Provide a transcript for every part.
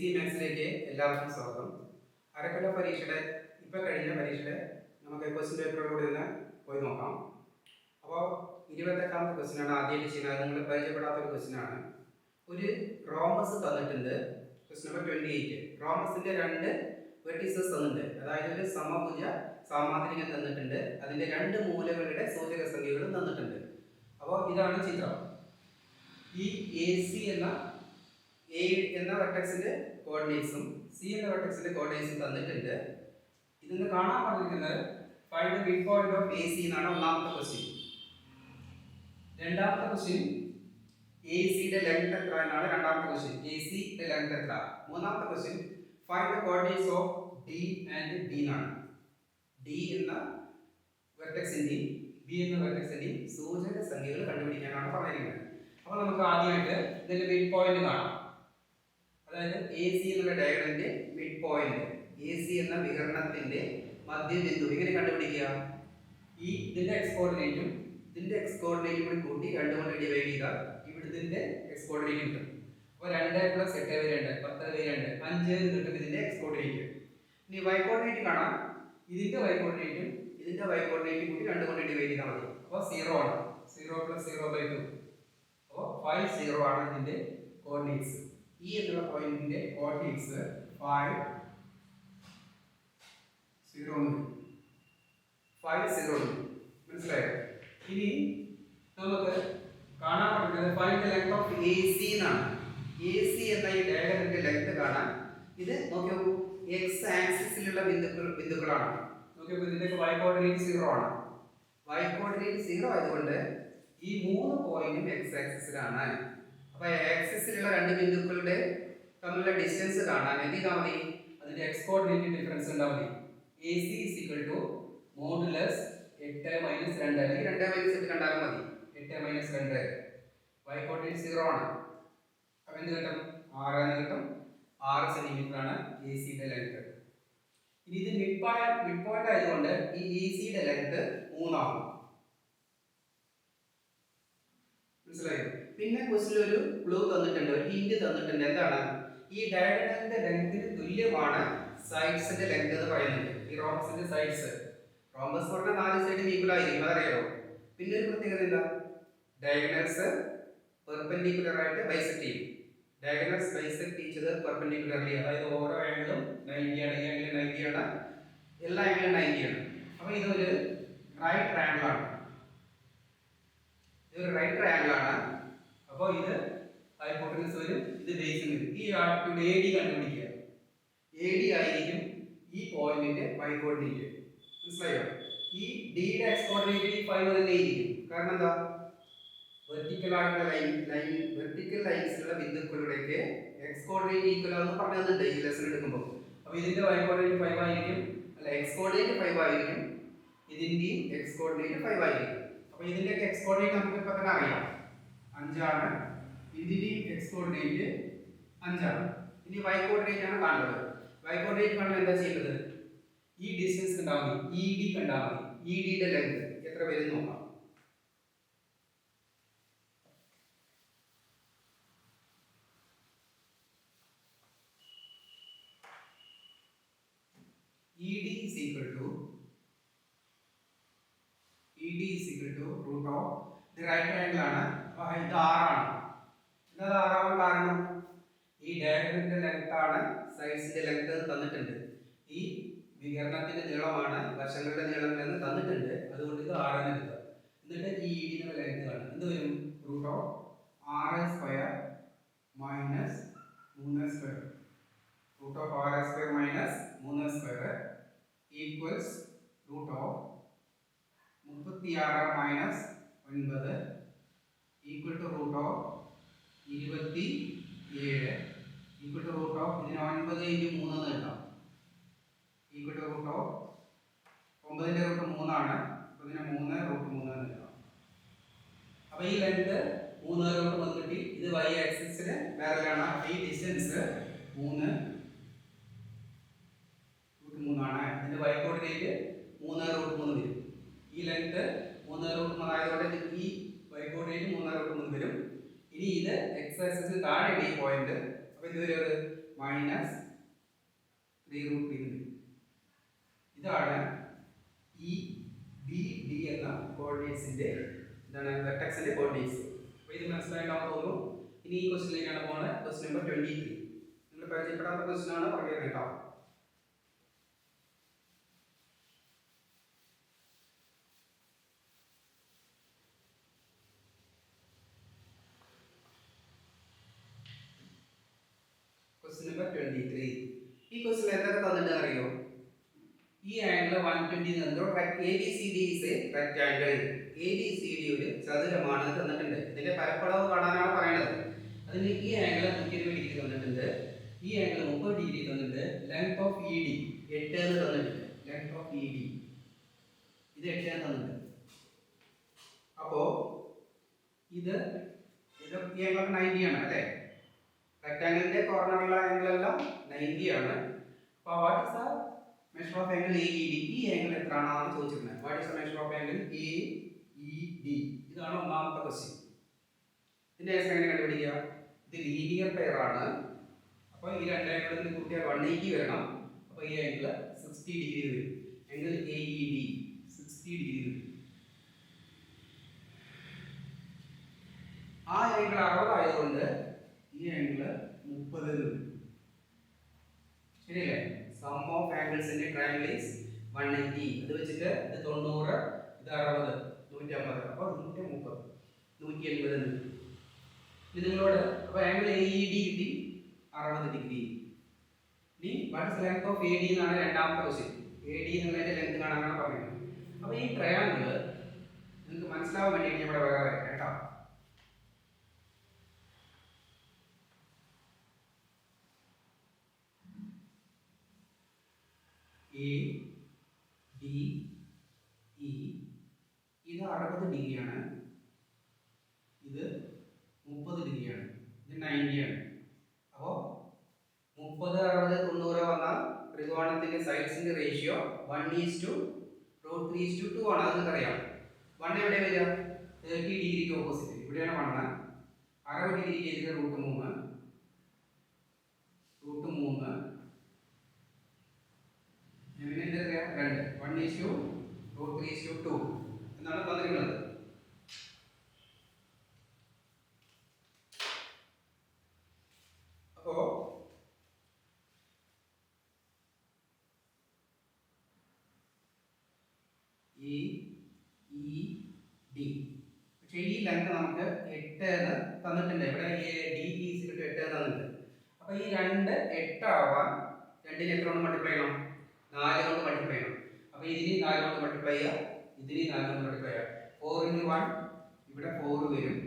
C മാത്സിലേക്ക് എല്ലാവർക്കും സ്വാഗതം. അരക്കൊല്ല പരീക്ഷയുടെ കഴിഞ്ഞ പരീക്ഷയുടെ നമുക്ക് ക്വസ്റ്റ്യൻ പേപ്പറിലൂടെ ഒന്ന് പോയി നോക്കാം. അപ്പോൾ 28ാമത്തെ ക്വസ്റ്റ്യനാണ് ആദ്യമായിട്ട് ചെയ്യുന്നത്. നിങ്ങൾ പരിചയപ്പെടാത്തൊരു ക്വസ്റ്റ്യനാണ്. ഒരു റോമസ് തന്നിട്ടുണ്ട്. Question number 28. റോമസിന്റെ രണ്ട് വെർട്ടീസസ് തന്നിട്ടുണ്ട്. അതായത് ഒരു സമഭുജ സാമാന്തരികം തന്നിട്ടുണ്ട്. അതിന്റെ രണ്ട് മൂലകളുടെ സൂചക സംഖ്യകളും തന്നിട്ടുണ്ട്. അപ്പോൾ ഇതാണ് ചിത്രം. ഈ എ സി എന്ന വെർട്ടെക്സിന്റെ കോർഡിനേറ്റ്സും സി എന്ന വെർട്ടെക്സിന്റെ കോർഡിനേറ്റ്സും തന്നിട്ടുണ്ട്. ഇതിന്ന് കാണാൻ പറഞ്ഞിരിക്കുന്നത് find the mid point of A C എന്നാണ് ഒന്നാമത്തെ ക്വസ്റ്റ്യൻ. രണ്ടാമത്തെ ക്വസ്റ്റ്യൻ എ സിയുടെ ലെങ്ത് എത്ര എന്നാണ് രണ്ടാമത്തെ ക്വസ്റ്റ്യൻ. എ സിയുടെ ലെങ്ത് എത്ര. മൂന്നാമത്തെ question find the coordinates of D and B എന്നാണ്. ഡി എന്ന വെർട്ടെക്സിന്റെയും ബി എന്ന വെർട്ടെക്സിന്റെയും സൂചക സംഖ്യകൾ കണ്ടുപിടിക്കാനാണ് പറഞ്ഞിരിക്കുന്നത്. അപ്പോൾ നമുക്ക് ആദ്യമായിട്ട് ഇതിന്റെ മിഡ് പോയിന്റ് കാണാം. അതായത് എ സി എന്നുള്ള ഡയഗ്രാമിന്റെ മിഡ് പോയിന്റ്, എ സി എന്ന വികരണത്തിന്റെ മധ്യബിന്ദു എങ്ങനെ കണ്ടുപിടിക്കുക? ഇതിന്റെ എക്സ് കോർഡിനേറ്റും ഇതിന്റെ എക്സ് കോർഡിനേറ്റും കൂടി കൂട്ടി 2 കൊണ്ട് ഡിവൈഡ് ചെയ്താൽ ഇവിടുത്തെ എക്സ് കോർഡിനേറ്റ് കിട്ടും. അപ്പോൾ 2 + 8 = 2, 10 = 2, 5 എന്ന് കിട്ടും ഇതിന്റെ എക്സ് കോർഡിനേറ്റ്. ഇനി വൈ കോർഡിനേറ്റ് കാണാം. ഇതിന്റെ വൈ കോർഡിനേറ്റും ഇതിന്റെ വൈ കോർഡിനേറ്റും കൂടി 2 കൊണ്ട് ഡിവൈഡ് ചെയ്താൽ മതി. അപ്പോൾ 0 ആണ്. 0 + 0/2. അപ്പോൾ 5 0 ആണ് ഇതിന്റെ കോർഡിനേറ്റ്സ്. ഈ എന്നുള്ള പോയിന്റിന്റെ കോർഡിനേറ്റ്സ് 5 0 മനസ്സിലായോ? ഇനി നമുക്ക് കാണാൻ പറ്റുന്നത് find the length of A C എന്നാണ്. എ സി എന്ന ഈ ഡയഗ്രാമിന്റെ ലെങ്ത് കാണാൻ ഇത് നോക്കിയോ, എക്സ് ആക്സിസിലുള്ള ബിന്ദുക്കളാണ്. നോക്കിയോ, ഇതിന്റെ വൈ കോർഡിനേറ്റ് 0 ആണ്. വൈ കോർഡിനേറ്റ് 0 ആയതുകൊണ്ട് ഈ 3 പോയിന്റും എക്സ് ആക്സിസിലാണ്. അപ്പോൾ ആക്സിസിലുള്ള രണ്ട് ബിന്ദുക്കളുടെ തമ്മിലുള്ള ഡിസ്റ്റൻസ് കാണാൻ എന്ത് ചെയ്താൽ മതി? അതിന്റെ എക്സ് കോർഡിനേറ്റ് ഡിഫറൻസ് ഉണ്ടാ മതി. AC = മോഡുലസ് 8 - 2 അല്ലെങ്കിൽ 2 - 8 കണ്ടാലും മതി. 8 - 2. വൈ കോർഡിനേറ്റ് 0 ആണ്. അപ്പോൾ എന്ത് കിട്ടും? 6 എന്ന് കിട്ടും. 6 സെന്റിമീറ്റർ ആണ് AC യുടെ ലെങ്ത്. ഇനി ഇത് മിഡ് പോയിന്റ് ആയതുകൊണ്ട് ഈ AC യുടെ ലെങ്ത് 3 ആവും. മനസ്സിലായോ? പിന്നെ ക്വസ്റ്റ്യനിൽ ഒരു ക്ലൂ തന്നിട്ടുണ്ട്, ഒരു ഹിന്റ് തന്നിട്ടുണ്ട്. എന്താണ്? ഈ ഡയഗണലിന്റെ ലെങ്തിന് തുല്യമാണ് സൈഡ്സിന്റെ ലെങ്ത് എന്ന് പറയുന്നത്. ഈ റോംബസിന്റെ സൈഡ്സ്, റോംബസ് പറഞ്ഞ 4 സൈഡും ഈക്വൽ ആയിരിക്കും, അതറിയാലോ. പിന്നെ ഒരു പ്രത്യേകത എന്താ? ഡയഗണൽസ് പെർപെൻഡിക്കുലർ ആയിട്ട് ബൈസെക്ട് ചെയ്യും. ഡയഗണൽസ് ബൈസെക്ട് ചെയ്തത് പെർപെൻഡിക്കുലർലി, അതായത് ഓരോ ആംഗിളും 90 ആണ്. ഈ ആംഗിൾ 90 ആണ്, എല്ലാ ആംഗിളും 90 ആണ്. അപ്പോൾ ഇതൊരു റൈറ്റ് ട്രയാംഗിൾ ആണ്. ഇതൊരു റൈറ്റ് ട്രയാംഗിൾ ആണ്. അപ്പോൾ ഇത് ഹൈപ്പോട്ടനസ് വരും, ഇത് ബേസും വരും. ഈ ആൾട്ടിറ്റ്യൂഡ് AD കണ്ടുപിടിക്കുക. AD ആയിരിക്കും ഈ പോയിന്റിന്റെ വൈ കോർഡിനേറ്റ്. മനസ്സിലായോ? ഈ ഡിയുടെ എക്സ് കോർഡിനേറ്റ് 5 തന്നെ ആയിരിക്കും. കാരണം എന്താ? വെർട്ടിക്കൽ ആയിട്ടുള്ള വെർട്ടിക്കൽ ലൈൻസിലുള്ള ബിന്ദുക്കളുടെയൊക്കെ എക്സ് കോർഡിനേറ്റ് ഈക്വൽ ആണെന്ന് പറഞ്ഞു തന്നിട്ടുണ്ട് ഈ ലെസൺ എടുക്കുമ്പോൾ. അപ്പോൾ ഇതിന്റെ വൈ കോർഡിനേറ്റ് 5 ആയിരിക്കും, അല്ല എക്സ് കോർഡിനേറ്റ് 5 ആയിരിക്കും, ഇതിന്റെയും എക്സ് കോർഡിനേറ്റ് 5 ആയിരിക്കും. അപ്പോൾ ഇതിന്റെയൊക്കെ എക്സ് കോർഡിനേറ്റ് നമുക്ക് ഇപ്പൊ തന്നെ അറിയാം, 5 ആണ്. ഇതിന്റെയും എക്സ് കോർഡിനേറ്റ് 5 ആണ്. ഇനി വൈ കോർഡിനേറ്റ് ആണ് കാണുന്നത്. വൈ കോർഡിനേറ്റ് കാണാൻ എന്താ ചെയ്യുന്നത്? ഈ ഡിസ്റ്റൻസ് കണ്ടാൽ മതി, ED കണ്ടാൽ മതി. ED യുടെ ലെങ്ത് എത്ര വരും നോക്കാം. ED is equal to root of the right triangle ആണ്. അപ്പോൾ ഇത് 6 ആണ്. എന്താ 6 ആവാൻ കാരണം? ഈ ഡയഗ്രാമിന്റെ ലെങ്ത് ആണ് സൈഡ്സിന്റെ ലെങ്ത് എന്ന് തന്നിട്ടുണ്ട്. ഈ വികരണത്തിന്റെ നീളമാണ് വശങ്ങളുടെ നീളം എന്ന് തന്നിട്ടുണ്ട്. അതുകൊണ്ട് ഇത് 6 എന്ന് എടുക്കുക. എന്നിട്ട് ഈ ED യുടെ ലെങ്ത് ആണ് എന്ത് വരും? root of 6² - 3². root of 6² - 3² equals root of 36 - 9 equal to root of 27 equal to root of ഇതിനെ 9 × 3 എന്ന് എഴുതാം. equal to root of 9ന്റെ റൂട്ട് 3 ആണ്. അപ്പോൾ ഇതിനെ 3 √3 എന്ന് എഴുതാം. അപ്പോൾ ഈ ലെങ്ത് 3 √3 കിട്ടി. ഇത് y ആക്സിസിന് പാരലൽ ആണ്. ഈ ഡിസ്റ്റൻസ് 3 √3 ആണ്. ഇതിന്റെ y കോർഡിനേറ്റ് 3 √3 വരും. ഈ ലെങ്ത് 3 √3 ആയതുകൊണ്ട് ഈ y കോർഡിനേറ്റ് 3 √3 വരും. ഇനി ഇത് x ആക്സിസിന് താഴെയാണ് ഈ പോയിന്റ്. അപ്പോൾ ഇത് ഒരു മൈനസ് 3√3. ഇതാണ് ഈ ബി ഡി എന്ന കോർഡിനേറ്റ്സിന്റെ എന്താണ് വെർട്ടെക്സിന്റെ കോർഡിനേറ്റ്സ്. അപ്പോൾ ഇത് മനസ്സിലായിട്ടാണ് തോന്നുന്നു. ഇനി ഈ ക്വസ്റ്റ്യനിലേക്കാണ് പോകുന്നത്. Question number 23. നിങ്ങൾ പരിചയപ്പെടാത്ത ക്വസ്റ്റ്യൻ ആണ് പറയുന്നത് കേട്ടോ. Question number 23. ഈ ക്വസ്റ്റ്യൻ എന്തൊക്കെ തന്നിട്ട് അറിയോ? ഈ ആംഗിൾ 120 തന്നിട്ടുണ്ട്. ABCD is a rectangle. ABCD ഒരു ചതുരമാണ് തന്നിട്ടുണ്ട്. ഇതിന്റെ പരപ്പളവ് കാണാനാണ് പറയുന്നത്. അതിന് ഈ ആംഗിൾ 120 ഡിഗ്രി തന്നിട്ടുണ്ട്. ഈ ആംഗിൾ 30 ഡിഗ്രി തന്നിട്ടുണ്ട്. ലെങ്ത് ഓഫ് ED 8 എന്ന് തന്നിട്ടുണ്ട്. ലെങ്ത് ഓഫ് ED ഇത് 8 എന്ന് തന്നിട്ടുണ്ട്. അപ്പോ ഇത് ഈ ആംഗിൾ 90 ആണ് അല്ലേ? റെക്ടാംഗിളിന്റെ കോർണറിലുള്ള ആംഗിൾ എല്ലാം 90 ആണ്. അപ്പോൾ what is the measure of angle AED? ഈ ആംഗിൾ എത്രയാണെന്നാണ് ചോദിച്ചിരുന്നത്. What is the measure of angle AED? ഇതാണ് ഒന്നാമത്തെ ക്വസ്റ്റ്യൻ. ഇതിന്റെ ആൻസർ എങ്ങനെ കണ്ടുപിടിക്കുക? ഇത് ലീനിയർ പെയർ ആണ്. അപ്പോൾ ഈ രണ്ട് ആംഗിളിൽ കൂട്ടിയാൽ 180 വരണം. അപ്പോൾ ഈ ആംഗിൾ 60 ഡിഗ്രി വരും. ആംഗിൾ AED 60 ഡിഗ്രി വരും. ആ ആംഗിൾ 60 ആയതുകൊണ്ട് ഈ ആംഗിൾ 30 വരും. ശരിയല്ലേ? Sum of angles in a triangle is 180. ഇത് വെച്ചിട്ട് ഇത് 90, ഇത് 60, 150. അപ്പോൾ 130, 180. ഇത് നിങ്ങളോട് അപ്പോൾ ആംഗിൾ AED കിട്ടി 60 ഡിഗ്രി. ഇനി what is length of AD എന്നാണ് രണ്ടാമത്തെ ക്വസ്റ്റ്യൻ. AD എന്നുള്ളതിന്റെ ലെങ്ത് കാണാനാണ് പറയുന്നത്. അപ്പോൾ ഈ ട്രയാംഗിൾ നിങ്ങൾക്ക് മനസ്സിലാവാൻ വേണ്ടി ഇവിടെ വേറെ കേട്ടോ. ADE ഇത് 60 ഡിഗ്രിയാണ്. ഇത് 30 ഡിഗ്രിയാണ്. ഇത് 90 ആണ്. അപ്പോൾ 30, 60, 90 വന്നാൽ ത്രികോണത്തിന്റെ സൈഡ്സിന്റെ റേഷ്യോ 1:√3:2 ആണ്. അത് നിങ്ങൾക്കറിയാം. 1 എവിടെ വരിക? 30 ഡിഗ്രിക്ക് ഓപ്പോസിറ്റ്. ഇവിടെയാണ് 1. 60 ഡിഗ്രിക്ക് എതിരെ √3. എങ്ങനെ എന്തറിയാം? 2. 1:√3:2 എന്നാണ് തന്നിരിക്കുന്നത്. അപ്പോ AED പക്ഷേ ഈ ലെങ്ത് നമുക്ക് 8 എന്ന് തന്നിട്ടുണ്ട്. ഇവിടെ DE 8 തന്നിട്ടുണ്ട്. അപ്പൊ ഈ 2 8 ആവാൻ 2നെ എത്ര കൊണ്ട് മൾട്ടിപ്ലൈ ചെയ്യണം? 4 കൊണ്ട് മൾട്ടിപ്ലൈ ചെയ്യണം. അപ്പൊ ഇതിനെ 4 കൊണ്ട് മൾട്ടിപ്ലൈ ചെയ്യുക, ഇതിനെ 4 കൊണ്ട് മൾട്ടിപ്ലൈ ചെയ്യുക. 4 × 1 ഇവിടെ 4 വരും.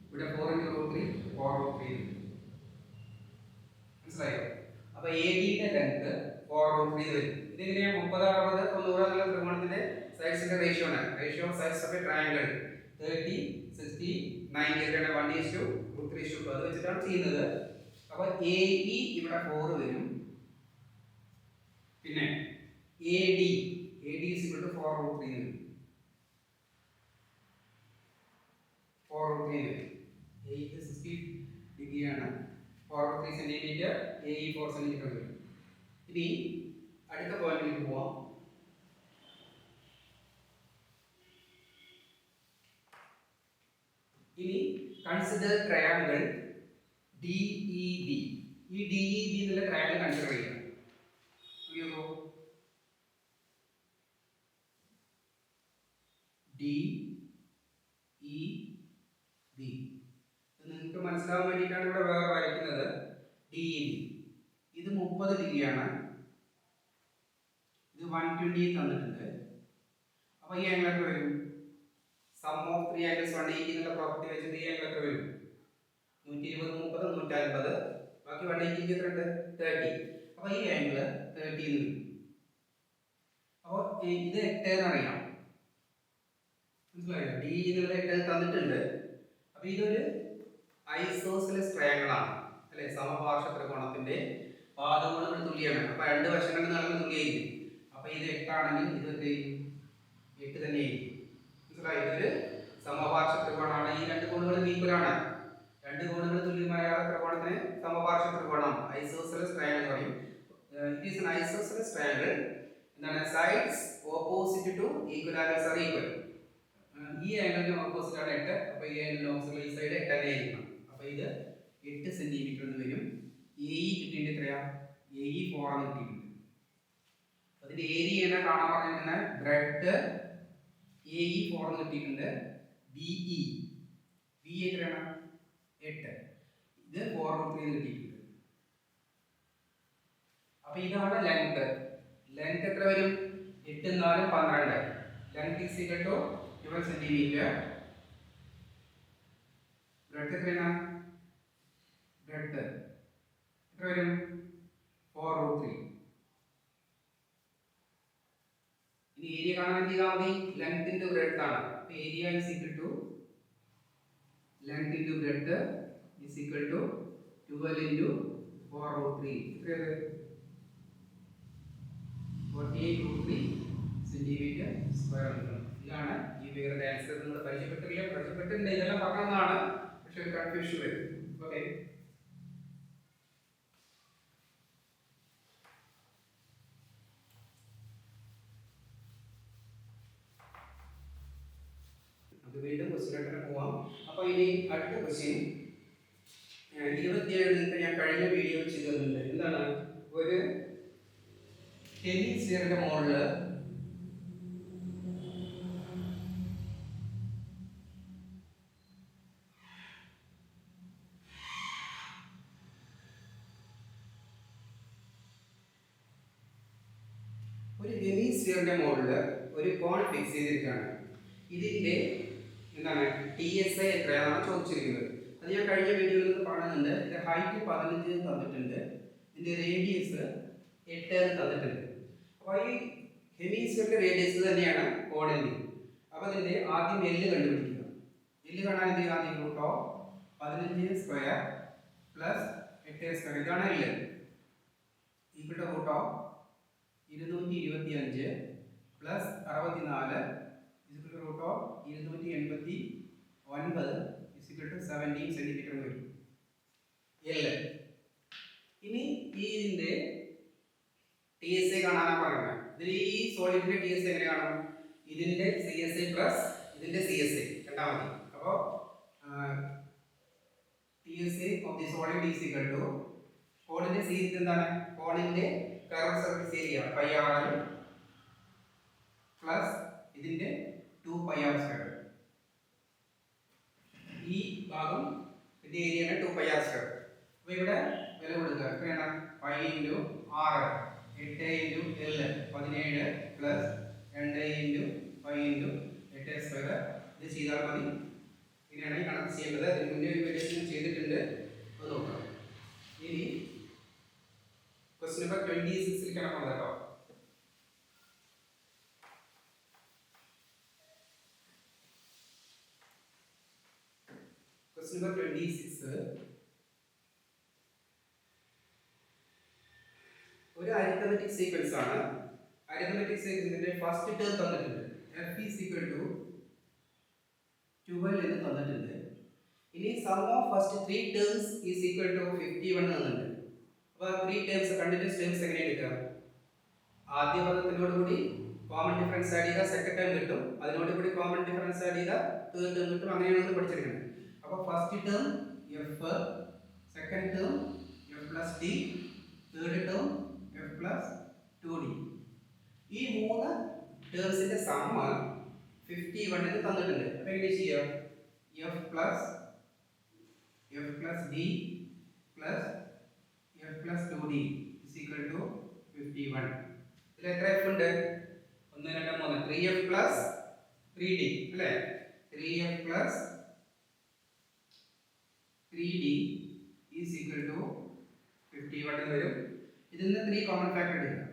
ഇവിടെ 4 × √3 4√3 വരും. മനസ്സിലായോ? അപ്പൊ AD യുടെ ലെങ്ത് 4√3 വരും. ഇതെങ്ങനെയാ? 30, 60, 90 എന്നുള്ള ത്രികോണത്തിന്റെ സൈഡ്സിന്റെ റേഷ്യോ ആണ്. Ratio of sides of A triangle 30, 60, 90 ആണ്. 1:√3:2 അത് വെച്ചിട്ടാണ് ചെയ്യുന്നത്. അപ്പൊ AE ഇവിടെ 4 വരും. പിന്നെ AD is equal to 4√3 വരും. 4√3 വരും. AE 60 ഡിഗ്രിയാണ്. 4√3 സെന്റിമീറ്റർ. AE 4 സെന്റിമീറ്റർ വരും. ഇനി അടുത്ത പോയിന്റിലേക്ക് പോവാം. ഇനി കൺസിഡർ ട്രയാംഗിൾ DEB. ഈ DEB എന്നുള്ള ട്രയാംഗിൾ കൺസിഡർ ചെയ്യുക. DEB നിങ്ങൾക്ക് മനസ്സിലാവാൻ വേണ്ടിയിട്ടാണ് ഇവിടെ വേറെ വരയ്ക്കുന്നത്. DEB ഇത് 30 ഡിഗ്രിയാണ്. ഇത് 120 തന്നിട്ടുണ്ട്. അപ്പോൾ ഈ ആംഗിൾ എത്ര വരും? സം ഓഫ് 3 ആംഗിൾസ് 180 എന്നുള്ള പ്രോപ്പർട്ടി വെച്ചിട്ട് ഈ ആംഗിൾ എത്ര വരും? 120, 30, 150. ബാക്കി 180 എത്രയുണ്ട്? 30. അപ്പോൾ ഈ ആംഗിൾ 30 എന്ന് വരും. അപ്പോൾ ഇത് 8 എന്നറിയാം. മനസ്സിലായോ? D എന്നുള്ള 8 തന്നിട്ടുണ്ട്. അപ്പോൾ ഇതൊരു ഐസോസെലസ് ട്രയാംഗിൾ ആണ് അല്ലേ? സമപാർശ്വ ത്രികോണത്തിന്റെ പാദകോണങ്ങൾ തുല്യമാണ്. അപ്പോൾ രണ്ട് വശങ്ങളിൽ നല്ല തുല്യമായിരിക്കും. അപ്പോൾ ഇത് 8 ആണെങ്കിൽ ഇത് 8 തന്നെയായിരിക്കും. മനസ്സിലായോ? ഇതൊരു സമപാർശ്വ ത്രികോണമാണ്. ഈ രണ്ട് കോണുകളും ഈക്വൽ ആണ്. രണ്ട് കോണുകൾ തുല്യമായ ത്രികോണത്തിന് സമപാർശ്വ ത്രികോണം isosceles triangle sides opposite two equal angles are equal. ഈ ആംഗിളിന് ഓപ്പോസിറ്റ് ആണ് 8. അപ്പോൾ ഈ ആംഗിളിന് ഓപ്പോസിറ്റ് ഈ സൈഡ് 8 തന്നെ ആയിരിക്കണം. അപ്പോൾ ഇത് 8 സെന്റിമീറ്റർ എന്ന് വരും. AE കിട്ടിയിട്ട് എത്രയാ? AE 4 ആണ് കിട്ടിയിട്ടുണ്ട്. അതിന്റെ ഏരിയ ആണ് കാണാൻ പറഞ്ഞിട്ടുണ്ടെങ്കിൽ ബ്രെഡ് AE 4 എന്ന് കിട്ടിയിട്ടുണ്ട്. BE എത്രയാണ്? 8. ഇത് 4√3 എന്ന് കിട്ടിയിട്ടുണ്ട്. അപ്പൊ ഇതാണ് ലെങ്ത്. ലെങ്ത് എത്ര വരും? 8 4 12. Length is equal to 12 centimetre. Breadth എത്രയാണ്? ബ്രെഡ് എത്ര വരും? 4√3. ഇനി ഏരിയ കാണാൻ എന്ത് ചെയ്താൽ മതി? ലെങ്ത് ഇൻറ്റു ബ്രെഡ് ആണ്. അപ്പോൾ area is equal to length into breadth is equal to 12 into 4√3. എത്രയത്? 48√3 സെന്റിമീറ്റർ സ്ക്വയർ ആണ്. ഇതാണ് ഈ ഫിഗറിന്റെ ആൻസർ. നിങ്ങൾ പരിചയപ്പെട്ടിട്ടുണ്ട്, ഇതെല്ലാം പറഞ്ഞതാണ്, പക്ഷെ ഒരു കൺഫ്യൂഷൻ വരും. ഓക്കെ, നമുക്ക് വീണ്ടും ക്വസ്റ്റ്യനിലേക്ക് പോവാം. അപ്പോൾ ഇനി അടുത്ത ക്വസ്റ്റ്യൻ 27 ഞാൻ കഴിഞ്ഞ വീഡിയോ ചെയ്തിട്ടുണ്ട്. എന്താണ്? ഒരു ഹെമിസ്ഫിയറിന്റെ മുകളിൽ ഒരു കോൺ ഫിക്സ് ചെയ്തിരിക്കുകയാണ്. ഇതിന്റെ എന്താണ് TSI എത്രയാണെന്ന് ചോദിച്ചിരിക്കുന്നത്. അത് ഞാൻ കഴിഞ്ഞ വീഡിയോയിൽ നിന്ന് പറയുന്നുണ്ട്. ഇതിന്റെ ഹൈറ്റ് 15 തന്നിട്ടുണ്ട്, ഇതിന്റെ റേഡിയസ് 8 തന്നിട്ടുണ്ട്. അപ്പോൾ ഈ ഹെമിസ്ഫിയറിന്റെ റേഡിയസ് തന്നെയാണ് കോണിന്റെ. അപ്പോൾ ഇതിന്റെ ആദ്യം L കണ്ടുപിടിക്കുക. L കാണാൻ എന്ത് ചെയ്യുക? ആദ്യം √15² പ്ലസ് 8² ഇതാണ് L. Equal to √225 plus 64 equal to √289 equal to 17 centimetre എന്ന് വരും L. ഇനി ഇതിന്റെ TSI കാണാനാണ് പറയുന്നത്. ഇതിൽ ഈ സോളിഡിന്റെ TSI എങ്ങനെ കാണും? ഇതിന്റെ CSI പ്ലസ് ഇതിന്റെ CSI രണ്ടാമത്. അപ്പോൾ TSI of the solid is equal to കോണിന്റെ C എന്താണ്? കോണിന്റെ curve surface area πr plus ഇതിന്റെ 2πr². ഈ ഭാഗം ഇതിന്റെ ഏരിയയാണ് 2πr². അപ്പോൾ ഇവിടെ വില കൊടുക്കുക. എത്രയാണ്? 5 × 6 8 × L 17 പ്ലസ് 2 × 5 × 8². ഇത് ചെയ്താൽ മതി. ഇങ്ങനെയാണ് ഈ കണക്ക് ചെയ്യേണ്ടത്. അതിന് മുന്നേ ഒരു വീഡിയോ ചെയ്തിട്ടുണ്ട്, അത് നോക്കാം. ഇനി ക്വസ്റ്റ്യൻ നമ്പർ 26ലേക്കാണ് പോകുന്നത് കേട്ടോ. ക്വസ്റ്റ്യൻ നമ്പർ 26 ഒരു അരിത്തമെറ്റിക് സീക്വൻസ് ആണ്. അരിത്തമെറ്റിക് സീക്വൻസിന്റെ ഫസ്റ്റ് ടേം തന്നിട്ടുണ്ട്. F is equal to 12 എന്ന് തന്നിട്ടുണ്ട്. ഇനി sum of first 3 terms is equal to 51 തന്നിട്ടുണ്ട്. അപ്പോൾ 3 ടേംസ് കണ്ടിന്യൂസ് ടേംസ് എങ്ങനെ എടുക്കുക? ആദ്യ പദത്തിനോട് കൂടി കോമൺ ഡിഫറൻസ് ആഡ് ചെയ്താൽ സെക്കൻഡ് ടേം കിട്ടും, അതിനോട് കൂടി കോമൺ ഡിഫറൻസ് ആഡ് ചെയ്താൽ തേർഡ് ടേം കിട്ടും. അങ്ങനെയാണ് നമ്മൾ പഠിച്ചിരിക്കുന്നത്. അപ്പോൾ first term F, second term F plus D, third term F plus 2D. ഈ 3 ടേംസിന്റെ സമ്മ 51 എന്ന് തന്നിട്ടുണ്ട്. അപ്പോൾ എങ്ങനെ ചെയ്യാം? F plus D plus F plus 2D is equal to 51. ഇതിൽ എത്ര F ഉണ്ട്? 1 2 3 3F പ്ലസ് 3D അല്ലേ? 3F plus 3D is equal to 51 എന്ന് വരും. ഇതിൽ നിന്ന് 3 കോമൺ ഫാക്ടർ എടുക്കുക.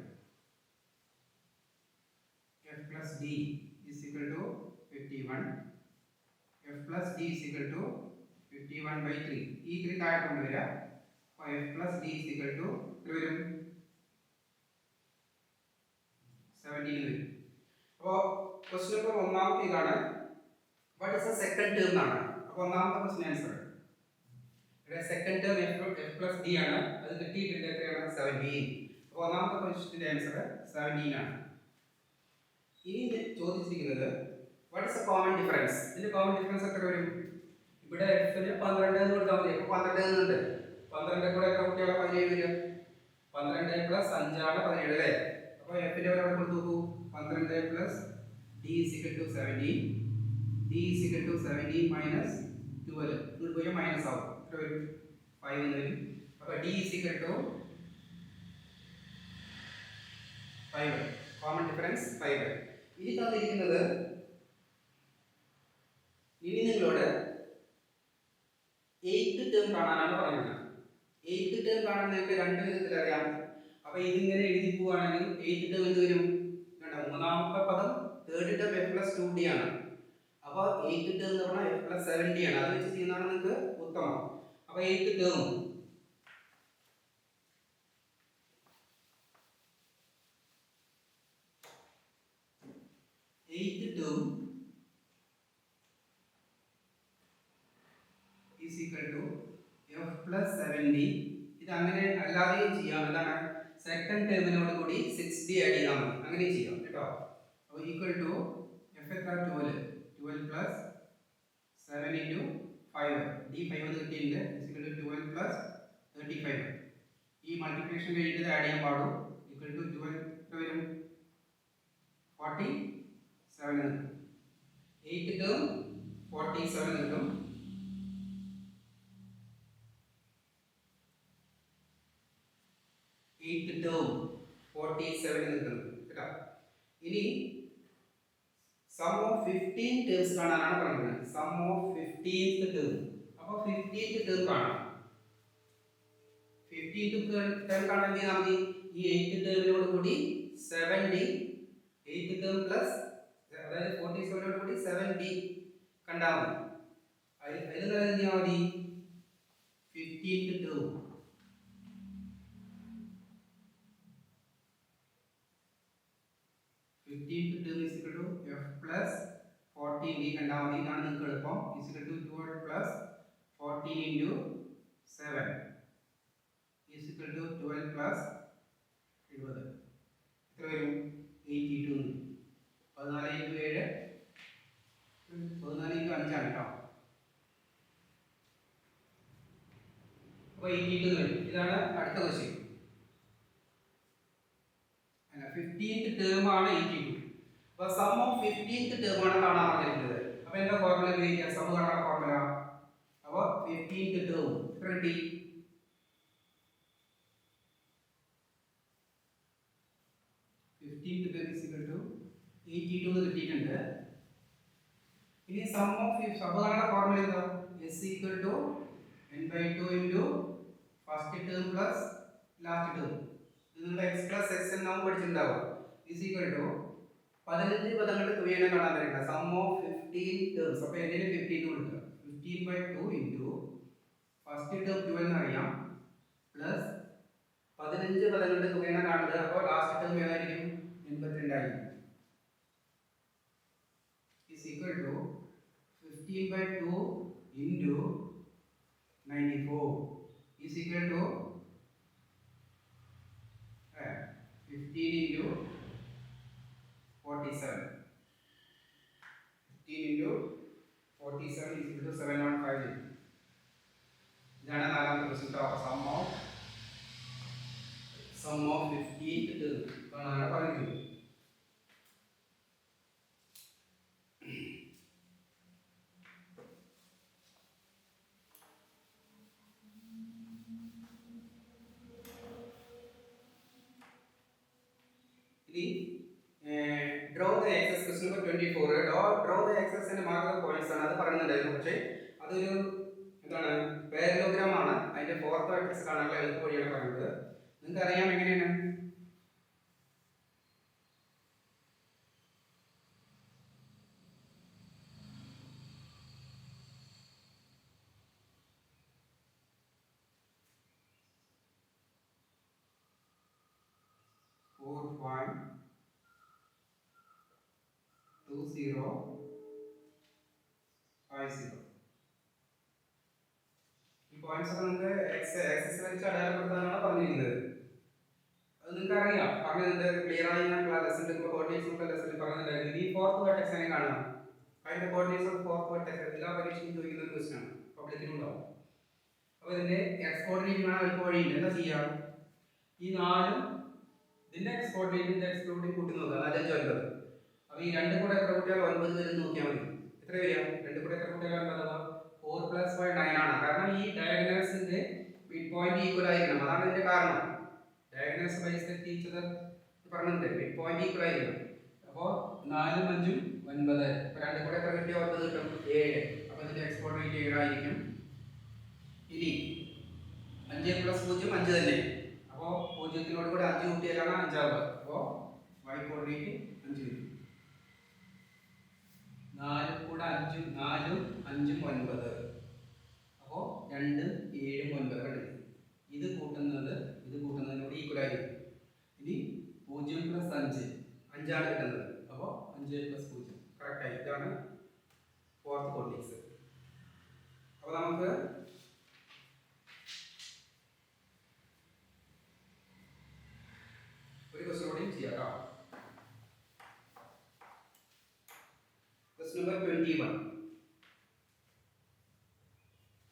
F plus D is equal to 51. F plus D is equal to 51/3. ഈ 3 താഴെ കൊണ്ടുവരിക. അപ്പോൾ F plus D is equal to എത്ര വരും? 17 വരും. അപ്പോൾ ക്വസ്റ്റ്യൻ നമ്പർ ഒന്നാമത്തെ ഇതാണ്. What is the second term എന്നാണ്. അപ്പോൾ ഒന്നാമത്തെ ക്വസ്റ്റ്യൻ ആൻസർ ഇവിടെ second term F plus D ആണ്. അത് കിട്ടിയിട്ടുണ്ട്. എത്രയാണ്? 17. അപ്പോൾ ഒന്നാമത്തെ ക്വസ്റ്റ്യന്റെ ആൻസർ 17 ആണ്. ഇനി ചോദിച്ചിരിക്കുന്നത് what is A common difference. ഇതിന്റെ കോമൺ ഡിഫറൻസ് എത്ര വരും? ഇവിടെ എഫിന് 12 എന്ന് കൊടുത്താൽ മതി. അപ്പോൾ 12 എന്നുണ്ട്. 12 കൂടെ എത്ര കുട്ടികളെ 17 വരും? 12 പ്ലസ് 5 ആണ് 17 അല്ലേ? അപ്പോൾ എഫിന്റെ വില കൊടുത്തു നോക്കൂ. 12 plus d is equal to 17. d is equal to 17 minus 12. ഇത് പോയി മൈനസ് ആവും. എത്ര വരും? 5 എന്ന് വരും. അപ്പോൾ d is equal to 5. Common difference 5. ഇനി തന്നിരിക്കുന്നത് ഇനി നിങ്ങളോട് 8th ടേം കാണാനാണ് പറയുന്നത്. 8th ടേം കാണാൻ നിങ്ങൾക്ക് രണ്ട് വിധത്തിൽ അറിയാം. അപ്പോൾ ഇതിങ്ങനെ എഴുതി പോവുകയാണെങ്കിൽ 8th ടേം എന്ത് വരും? മൂന്നാമത്തെ പദം third term f plus 2d ആണ്. അപ്പോൾ 8th ടേം എന്ന് പറഞ്ഞാൽ f plus 7d ആണ്. അത് വെച്ച് ചെയ്യുന്നതാണ് നിങ്ങൾക്ക് ഉത്തമം. അപ്പോൾ 8th term is equal to f plus 7d. ഇത് അങ്ങനെ അല്ലാതെയും ചെയ്യാം. എന്താണ്? സെക്കൻഡ് ടേമിനോട് കൂടി 6d ആഡ് ചെയ്താൽ മതി. അങ്ങനെ ചെയ്യാം കേട്ടോ. അപ്പോൾ ഈക്വൽ ടു f എത്ര? 12 പ്ലസ് 7 ഇൻറ്റു 5 d 5 എന്ന് കിട്ടിയിട്ടുണ്ട്. Equal to 12 plus 35. ഈ മൾട്ടിപ്ലിക്കേഷൻ കഴിഞ്ഞിട്ട് ആഡ് ചെയ്യാൻ പാടും. ഈക്വൽ ടു 12 എത്ര വരും? 47 എന്ന് കിട്ടും. 8th ടേം 47 എന്ന് കിട്ടും. 8th ടേം 47 എന്ന് കിട്ടും കേട്ടോ. ഇനി സം ഓഫ് 15 ടേംസ് കാണാനാണ് പറയുന്നത്. Sum of 15th term. അപ്പോൾ 15th ടേം കാണാം. 15th ടേം കാണാൻ എന്ത് ചെയ്താൽ മതി? ഈ 8th ടേമിനോട് കൂടി 7d 8th ടേം പ്ലസ് അതായത് 47നോട് കൂടി 7d കണ്ടാൽ മതി. അതിൽ എന്ത് ചെയ്യാൻ മതി? 15th term 15th term is equal to f plus 14d കണ്ടാൽ മതി. ഇതാണ് നിങ്ങൾക്ക് എളുപ്പം. is equal to 12 plus 14 into 7 is equal to 12 plus 70. എത്ര വരും? 82. 14 into 7 14 into 5 ആണ് കേട്ടോ. അപ്പോൾ 82 വരും. ഇതാണ് അടുത്ത ക്വസ്റ്റ്യൻ. 15th ടേം ആണ് 82. അപ്പോൾ സം ഓഫ് 15th ടേം ആണ് കാണാൻ പറഞ്ഞിരിക്കുന്നത്. അപ്പോൾ എന്താ ഫോർമുല ഉപയോഗിക്കുക? സം കാണാനുള്ള ഫോർമുല. അപ്പോൾ 15th ടേം എത്ര കിട്ടി? 15th term is equal to 82 എന്ന് കിട്ടിയിട്ടുണ്ട്. ഇനി സം ഓഫ് സം കാണാനുള്ള ഫോർമുല എന്താ? s equal to n/2 into first term plus last term. നിങ്ങൾ x plus x എന്നാവും പഠിച്ചിട്ടുണ്ടാവും. is equal to 15 പദങ്ങളുടെ തുകയാണ് കാണാൻ പറ്റുന്നത്. Sum of 15 terms. അപ്പോൾ ഇതിന് 15 കൊടുക്കുക. 15/2 into ഫസ്റ്റ് ടേം 12 എന്നറിയാം പ്ലസ് 15 പദങ്ങളുടെ തുകയാണ് കാണുന്നത്. അപ്പോൾ ലാസ്റ്റ് ടേം ഏതായിരിക്കും? 82 ആയിരിക്കും. is equal to 15/2 into 94 is equal to 15 into 47. 15 into 47 is equal to 715. ഇതാണ് നാലാമത്തെ question. Some of 15th term കാണാനാണ് പറയുന്നത്. draw the axis question number 24. draw the axis and mark the points ആണ് അത് പറയുന്നുണ്ടായിരുന്നു. പക്ഷേ അതൊരു എന്താണ്? പാരലോഗ്രാം ആണ്. അതിന്റെ ഫോർത്ത് ആക്സിസ് കാണാനുള്ള എളുപ്പ വഴിയാണ് പറയുന്നത്. നിങ്ങൾക്ക് അറിയാം എങ്ങനെയാണ്? ഈ പോയിന്റ്സ് ഒക്കെ നമുക്ക് ആക്സിസ് വെച്ച് അടയാളപ്പെടുത്താനാണ് പറഞ്ഞിരിക്കുന്നത്. അത് നിങ്ങൾക്ക് അറിയാം പറഞ്ഞത് ക്ലിയർ ആയി ഞാൻ ലെസണിൽ കോർഡിനേറ്റ്സ് ഒക്കെ ലെസണിൽ പറഞ്ഞിട്ടുണ്ടായിരുന്നു. ഈ ഫോർത്ത് വെർട്ടെക്സ് എങ്ങനെ കാണാം? അതിന്റെ കോർഡിനേറ്റ്സ് ഓഫ് ഫോർത്ത് വെർട്ടെക്സ് എല്ലാ പരീക്ഷയ്ക്കും ചോദിക്കുന്ന ഒരു ക്വസ്റ്റ്യൻ ആണ്, പബ്ലിക്കിനുണ്ടാവും. അപ്പോൾ ഇതിന്റെ എക്സ് കോർഡിനേറ്റ് കാണാൻ എളുപ്പ വഴിയുണ്ട്. എന്താ ചെയ്യാം? ഈ 4ഉം ഇതിന്റെ എക്സ് കോർഡിനേറ്റിന്റെ എക്സ് കോർഡിനേറ്റ് കൂട്ടി നോക്കുക. 4 5 9. അപ്പോൾ ഈ 2 കൂടെ എത്ര കൂട്ടിയാൽ 9 വരും നോക്കിയാൽ മതി. എത്ര വരിക? 2 കൂടെ എത്ര കൂട്ടിയാൽ 9? 4 + 5 9 ആണ്. കാരണം ഈ ഡയഗണൽസിന്റെ മിഡ് പോയിന്റ് ഈക്വൽ ആയിരിക്കണം. അതാണ് ഇതിന്റെ കാരണം. ഡയഗണൽസ് ബൈസെക്ട് ഈച്ച് അതർ പറഞ്ഞിട്ടുണ്ട്, മിഡ് പോയിന്റ് ഈക്വൽ ആയിരിക്കണം. അപ്പോൾ 4 ഉം 5 ഉം 9. അപ്പോൾ 2 കൂടെ എത്ര കിട്ടിയാൽ 9 കിട്ടും? 7. അപ്പോൾ ഇതിന്റെ എക്സ് കോർഡിനേറ്റ് 7 ആയിരിക്കും. ഇനി 5 + 0 5 തന്നെ. അപ്പോൾ 0 കൂടെ 5 കൂട്ടിയാലാണ് 5 ആവുക. അപ്പോൾ y കോർഡിനേറ്റ് 5 വരും. 4 കൂടെ 5 4ഉം 5ഉം 9. അപ്പോൾ 2 7 9 കണ്ടു. ഇത് കൂട്ടുന്നതിനോട് ഈക്വൽ ആയിരിക്കും. ഇനി 0 + 5 5 ആണ് കിട്ടുന്നത്. അപ്പോൾ 5 + 0 കറക്റ്റ് ആയി. ഇതാണ് ഫോർത്ത് കോർഡിനേറ്റ്സ്. അപ്പോൾ നമുക്ക് ഒരു ക്വസ്റ്റ്യൻ കൂടി ചെയ്യാം. Question number 21.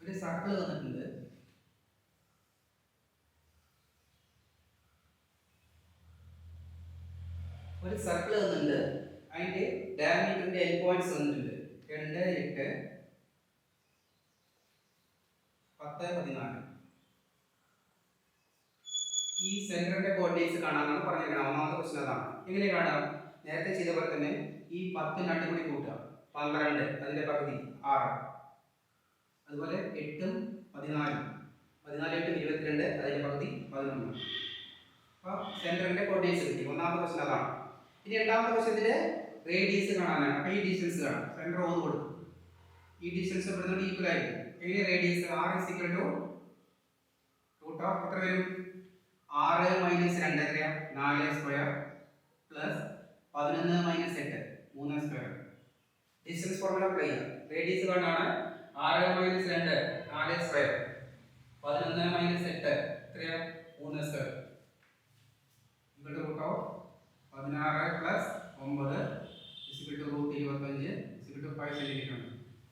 ഒരു സർക്കിൾ തന്നിട്ടുണ്ട്. അതിന്റെ ഡയമീറ്ററിന്റെ എൻഡ് പോയിന്റ്സ് തന്നിട്ടുണ്ട്. 2 8 10 14. ഈ സെന്ററിന്റെ കോർഡിനേറ്റ്സ് കാണാനാണ് പറഞ്ഞിരിക്കുന്നത്. ഒന്നാമത്തെ ക്വസ്റ്റ്യൻ അതാണ്. എങ്ങനെ കാണാം? നേരത്തെ ചെയ്ത പോലെ തന്നെ ഈ 10 2 കൂടി കൂട്ടുക, 12 അതിന്റെ പകുതി 6. അതുപോലെ 8 14 14 8 22 അതിന്റെ പകുതി 11. അപ്പോൾ സെന്ററിന്റെ കോർഡിനേറ്റ്സ് കിട്ടി. ഒന്നാമത്തെ ക്വസ്റ്റ്യൻ അതാണ്. ഇനി രണ്ടാമത്തെ ക്വസ്റ്റ്യത്തിലെ റേഡിയസ് കാണാനാണ്. അപ്പോൾ ഈ ഡിസ്റ്റൻസ് കാണാം. സെന്റർ 1 കൊടുക്കും. ഈ ഡിസ്റ്റൻസ് ഇവിടുന്ന് ഈക്വൽ ആയിരിക്കും. എങ്ങനെ റേഡിയസ് r = റൂട്ട് ഓഫ് എത്ര വരും? 6 - 2 എത്രയാ? 4² പ്ലസ് 11 - 8 3². ഡിസ്റ്റൻസ് ഫോർമുല അപ്ലൈ ചെയ്യാം. റേഡിയസ് കാണാനാണ് 6 - 2 4², 11 - 8 എത്രയാ? 3². ഇവിടെ root of 16 plus 9 root 25 5 centimetre ആണ്.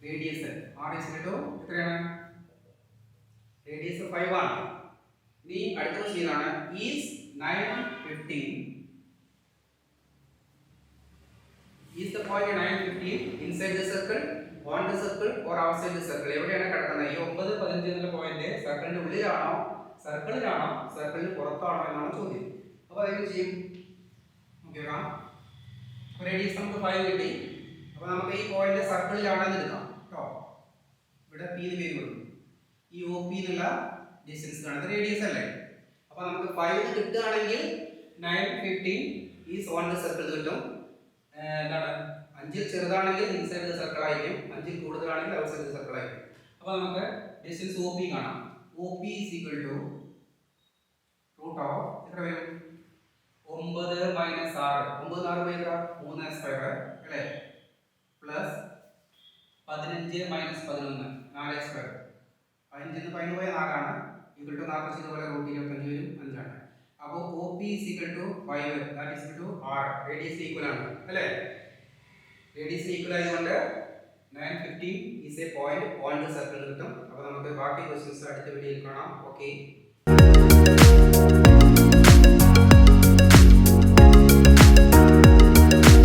റേഡിയസ് r എത്രയാണ്? റേഡിയസ് 5 ആണ്. ഇനി അടുത്ത ക്വസ്റ്റ്യൻ ഇതാണ്. Is 915 is the point 915 inside the circle, on the circle or outside the circle? എവിടെയാണ് കിടക്കുന്നത്? ഈ 9 15 എന്നുള്ള പോയിന്റ് സർക്കിളിന്റെ ഉള്ളിലാണോ സർക്കിളിലാണോ സർക്കിളിന് പുറത്താണോ എന്നാണ് ചോദ്യം. അപ്പോൾ അതെങ്ങനെ ചെയ്യും? നോക്കിയേക്കാം. റേഡിയസ് നമുക്ക് 5 കിട്ടി. അപ്പോൾ നമുക്ക് ഈ പോയിന്റ് സർക്കിളിലാണെന്ന് എടുക്കാം കേട്ടോ. ഇവിടെ p എന്ന് പേര് കൊടുക്കും. ഈ OP എന്നുള്ള ഡിസ്റ്റൻസ് കാണുന്നത് റേഡിയസ് അല്ലേ? അപ്പോൾ നമുക്ക് 5 കിട്ടുകയാണെങ്കിൽ 915 ഈസ് ഓൺ ദ സർക്കിൾ കിട്ടും. എന്താണ്? 5 ചെറുതാണെങ്കിൽ ഇൻസൈഡ് ദ സർക്കിൾ ആയിരിക്കും, 5 കൂടുതലാണെങ്കിൽ ഔട്ട്സൈഡ് ദ സർക്കിൾ ആയിരിക്കും. അപ്പോൾ നമുക്ക് ഡിസ്റ്റൻസ് OP കാണാം. OP = റൂട്ട് ഓഫ് എത്ര വരും? 9 - 6 9 6 എത്ര? 3² അല്ലേ? പ്ലസ് 15 - 11 4². 5 ന്ന് 15 പോയ 4 ആണ്. = 40 ചെയ്തപോലെ റൂട്ട് 25 വരും, 5 ആണ്. അപ്പോൾ OP = 5 that is to r. Radius equal ആണ് അല്ലേ? റേഡിയസ് ഈക്വൽ ആയതുകൊണ്ട് 915 is a point on the circle കിട്ടും. അപ്പോൾ നമുക്ക് ബാക്കി ക്വസ്റ്റ്യൻസ് അടുത്ത വീഡിയോയിൽ കാണാം. ഓക്കേ.